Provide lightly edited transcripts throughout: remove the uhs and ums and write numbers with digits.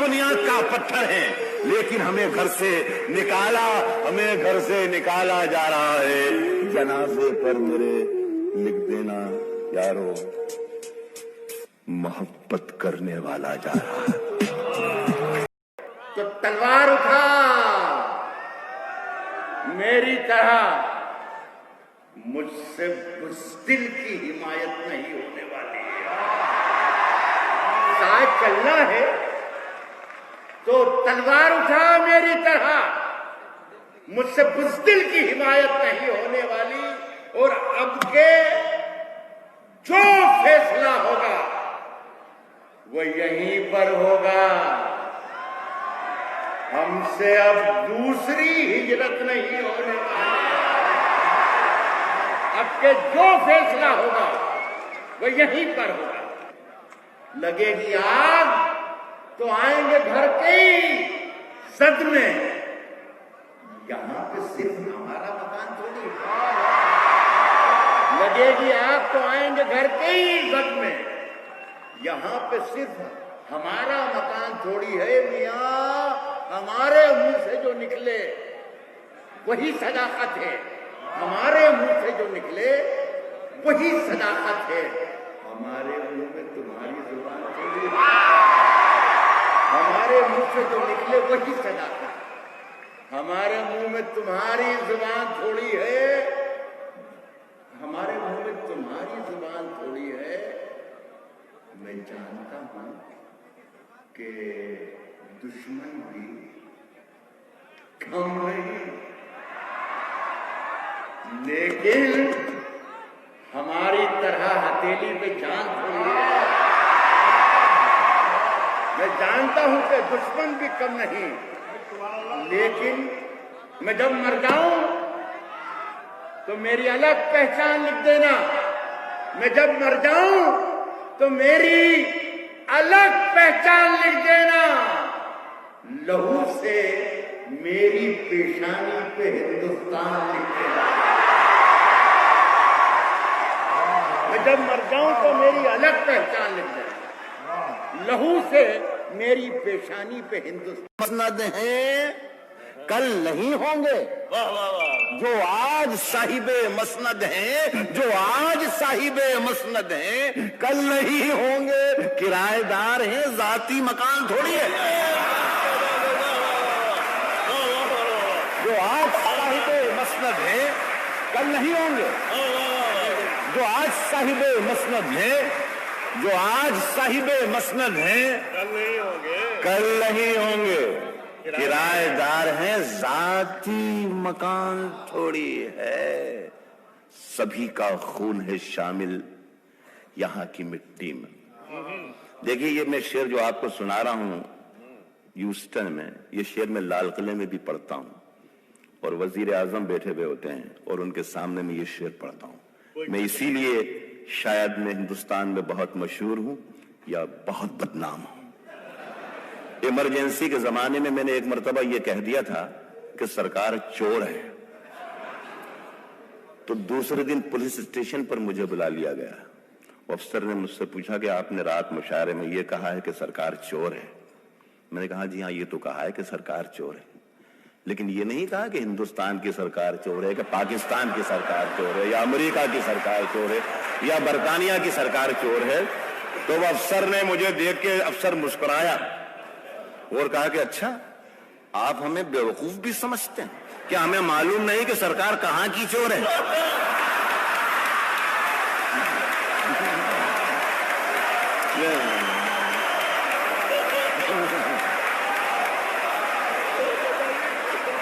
بنیاد کا پتھر ہیں، لیکن ہمیں گھر سے نکالا جا رہا ہے۔ جنازے پر میرے لکھ دینا یارو، محبت کرنے والا جا رہا ہے۔ تو تلوار اٹھا، میری طرح مجھ سے بزدل کی حمایت نہیں ہونے والی ہے۔ ساتھ چلنا ہے تو تلوار اٹھا، میری طرح مجھ سے بزدل کی حمایت نہیں ہونے والی، اور اب کے جو فیصلہ ہوگا وہ یہیں پر ہوگا۔ ہم سے اب دوسری ہجرت نہیں ہونے والی، اب کے جو فیصلہ ہوگا وہ یہیں پر ہوگا۔ لگے گی آگ تو آئیں گے گھر کے ہی زد میں، یہاں پہ صرف ہمارا مکان تھوڑی ہے۔ لگے گی آگ تو آئیں گے گھر کے ہی زد میں، یہاں پہ صرف ہمارا مکان تھوڑی ہے میاں۔ ہمارے منہ سے جو نکلے وہی صداقت ہے، ہمارے منہ سے جو نکلے وہی صداقت ہے۔ ہمارے منہ میں تمہاری زبان تھوڑی ہے، ہمارے منہ سے جو نکلے وہی صداقت ہے۔ ہمارے منہ میں تمہاری زبان تھوڑی ہے، ہمارے منہ میں تمہاری زبان تھوڑی ہے۔ میں جانتا ہوں کہ دشمن بھی کم نہیں، لیکن ہماری طرح ہتھیلی پہ جان تھوڑی ہے۔ میں جانتا ہوں کہ دشمن بھی کم نہیں، لیکن میں جب مر جاؤں تو میری الگ پہچان لکھ دینا۔ میں جب مر جاؤں تو میری الگ پہچان لکھ دینا۔ لہو سے میری پیشانی پہ ہندوستان لکھ دینا۔ میں جب مر جاؤں تو میری الگ پہچان لکھ دینا۔ لہو سے میری پیشانی پہ ہندوستان۔ مسند ہیں کل نہیں ہوں گے، جو آج صاحب مسند ہیں، جو آج صاحب مسند ہیں، کل نہیں ہوں گے۔ کرایہ دار ہیں، ذاتی مکان تھوڑی ہے۔ جو آج صاحب مسند ہیں کل نہیں ہوں گے، جو آج صاحب مسند ہیں، جو آج صاحب مسند ہیں، کل نہیں ہوں گے۔ کرایہ دار ہیں، ذاتی مکان تھوڑی ہے۔ سبھی کا خون ہے شامل یہاں کی مٹی میں۔ دیکھیے یہ میں شعر جو آپ کو سنا رہا ہوں ہیوسٹن میں، یہ شعر میں لال قلعے میں بھی پڑھتا ہوں، اور وزیر اعظم بیٹھے ہوئے ہوتے ہیں اور ان کے سامنے میں یہ شعر پڑھتا ہوں۔ میں اسی لیے شاید میں ہندوستان میں بہت مشہور ہوں یا بہت بدنام ہوں۔ ایمرجنسی کے زمانے میں نے ایک مرتبہ یہ کہہ دیا تھا کہ سرکار چور ہے، تو دوسرے دن پولیس اسٹیشن پر مجھے بلا لیا گیا۔ افسر نے مجھ سے پوچھا کہ آپ نے رات مشاعرے میں یہ کہا ہے کہ سرکار چور ہے۔ میں نے کہا جی ہاں، یہ تو کہا ہے کہ سرکار چور ہے، لیکن یہ نہیں کہا کہ ہندوستان کی سرکار چور ہے، کہ پاکستان کی سرکار چور ہے، یا امریکہ کی سرکار چور ہے، یا برطانیہ کی سرکار چور ہے۔ تو وہ افسر نے مجھے دیکھ کے افسر مسکرایا اور کہا کہ اچھا آپ ہمیں بیوقوف بھی سمجھتے ہیں، کیا ہمیں معلوم نہیں کہ سرکار کہاں کی چور ہے؟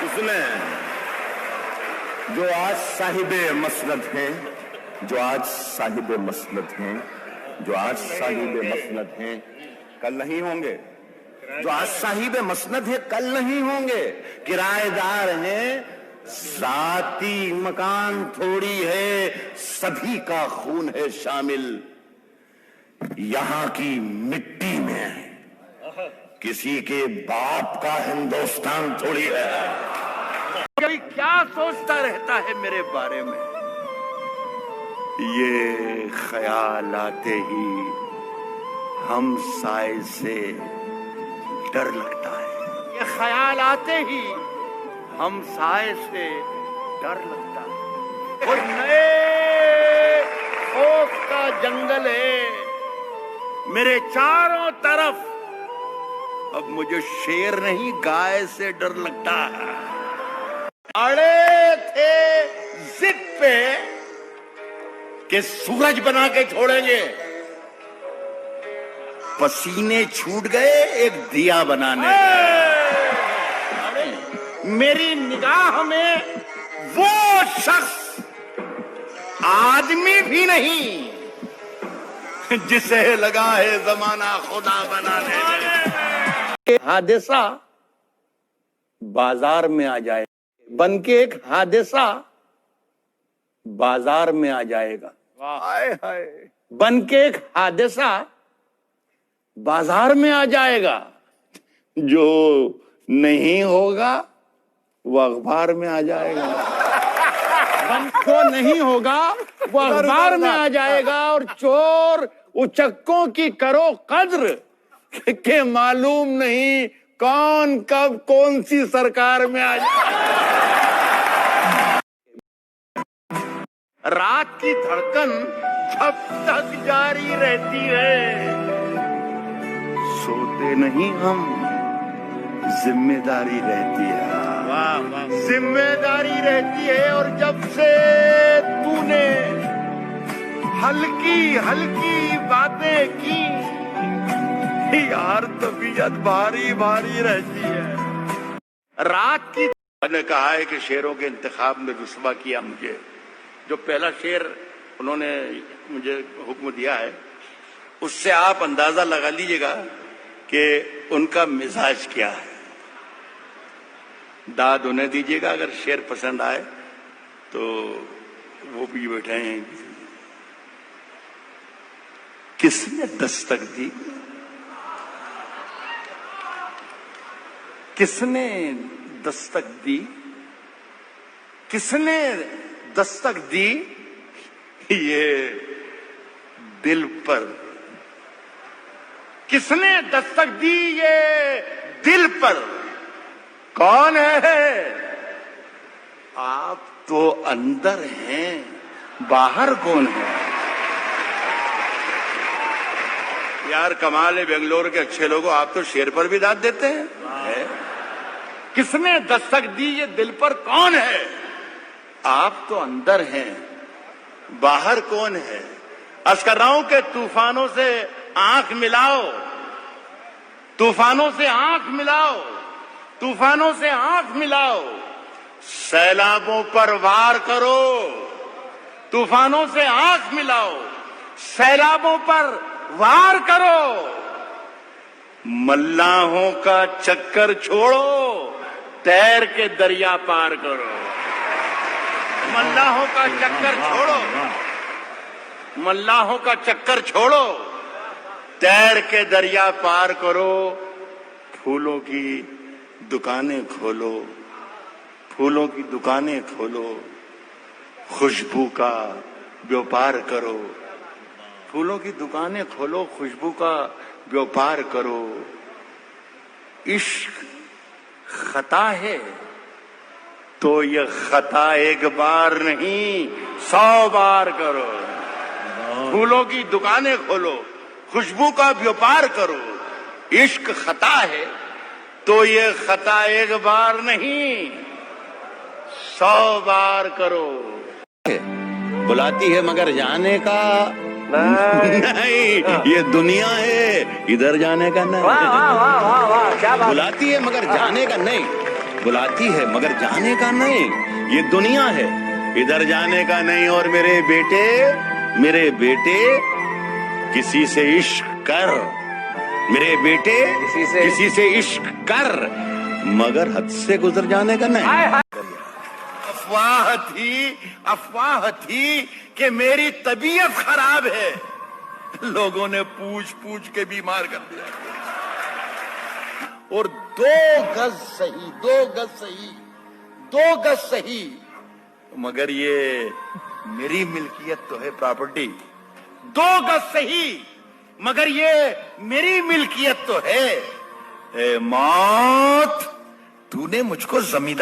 اس نے جو آج صاحب مسند ہیں، جو آج صاحب مسند ہیں، جو آج صاحب مسند ہیں، کل نہیں ہوں گے۔ جو آج صاحب مسند ہے کل نہیں ہوں گے۔ کرایہ دار ہیں، ذاتی مکان تھوڑی ہے، سبھی کا خون ہے شامل یہاں کی مٹی میں، کسی کے باپ کا ہندوستان تھوڑی ہے۔ کوئی کیا سوچتا رہتا ہے میرے بارے میں؟ یہ خیال آتے ہی ہم سائے سے ڈر لگتا ہے. یہ خیال آتے ہی ہم سائے سے ڈر لگتا ہے. وہ نئے خوف کا جنگل ہے میرے چاروں طرف. اب مجھے شیر نہیں گائے سے ڈر لگتا ہے. اڑے تھے ضد پہ کہ سورج بنا کے چھوڑیں گے, پسینے چھوٹ گئے ایک دیا بنانے. میری نگاہ میں وہ شخص آدمی بھی نہیں جسے لگا ہے زمانہ خدا بنانے میں. حادثہ بازار میں آ جائے بن کے, ایک حادثہ بازار میں آ جائے گا. بن کے ایک حادثہ بازار میں آ جائے گا. جو نہیں ہوگا وہ اخبار میں آ جائے گا. جو نہیں ہوگا وہ اخبار میں آ جائے گا. اور چور اچکوں کی کرو قدر کہ معلوم نہیں کون کب کون سی سرکار میں آ جائے. رات کی دھڑکن جب تک جاری رہتی ہے, سوتے نہیں ہم, ذمہ داری رہتی ہے. ذمہ داری رہتی ہے. اور جب سے تو نے ہلکی ہلکی باتیں کی یار, طبیعت بھاری بھاری رہتی ہے. رات کی میں نے کہا ہے کہ شعروں کے انتخاب میں رسوا کیا مجھے. جو پہلا شعر انہوں نے مجھے حکم دیا ہے, اس سے آپ اندازہ لگا لیجئے گا کہ ان کا مزاج کیا ہے. داد انہیں دیجئے گا اگر شعر پسند آئے تو وہ بھی بیٹھے ہیں. کس نے دستک دی, کس نے دستک دی, کس نے دستک دی یہ دل پر, کس نے دستک دی یہ دل پر. کون ہے؟ آپ تو اندر ہیں, باہر کون ہے؟ یار کمال ہے بنگلور کے اچھے لوگوں, آپ تو شیر پر بھی داد دیتے ہیں. کس نے دستک دی یہ دل پر, کون ہے؟ آپ تو اندر ہیں, باہر کون ہے؟ عرض کر رہا ہوں کہ طوفانوں سے آنکھ ملاؤ, طوفانوں سے آنکھ ملاؤ, طوفانوں سے آنکھ ملاؤ, سیلابوں پر وار کرو. طوفانوں سے آنکھ ملاؤ, سیلابوں پر وار کرو. ملاحوں کا چکر چھوڑو, تیر کے دریا پار کرو. ملاحوں کا چکر چھوڑو, ملاحوں کا چکر چھوڑو, تیر کے دریا پار کرو. پھولوں کی دکانیں کھولو, پھولوں کی دکانیں کھولو, خوشبو کا بیوپار کرو. پھولوں کی دکانیں کھولو, خوشبو کا بیوپار کرو. عشق خطا ہے تو یہ خطا ایک بار نہیں 100 بار کرو. پھولوں کی دکانیں کھولو, خوشبو کا بیوپار کرو. عشق خطا ہے تو یہ خطا ایک بار نہیں 100 بار کرو. بلاتی ہے مگر جانے کا نہیں, یہ دنیا ہے ادھر جانے کا نہیں. بلاتی ہے مگر جانے کا نہیں, بلاتی ہے مگر جانے کا نہیں. یہ دنیا ہے ادھر جانے کا نہیں. اور میرے بیٹے کسی سے عشق کر, میرے بیٹے کسی سے عشق کر, مگر حد سے گزر جانے کا نہیں. افواہ تھی کہ میری طبیعت خراب ہے, لوگوں نے پوچھ کے بیمار کر دیا. اور 2 گز صحیح مگر یہ میری ملکیت تو ہے پراپرٹی. 2 گز صحیح مگر یہ میری ملکیت تو ہے. اے موت، تو نے مجھ کو زمیندار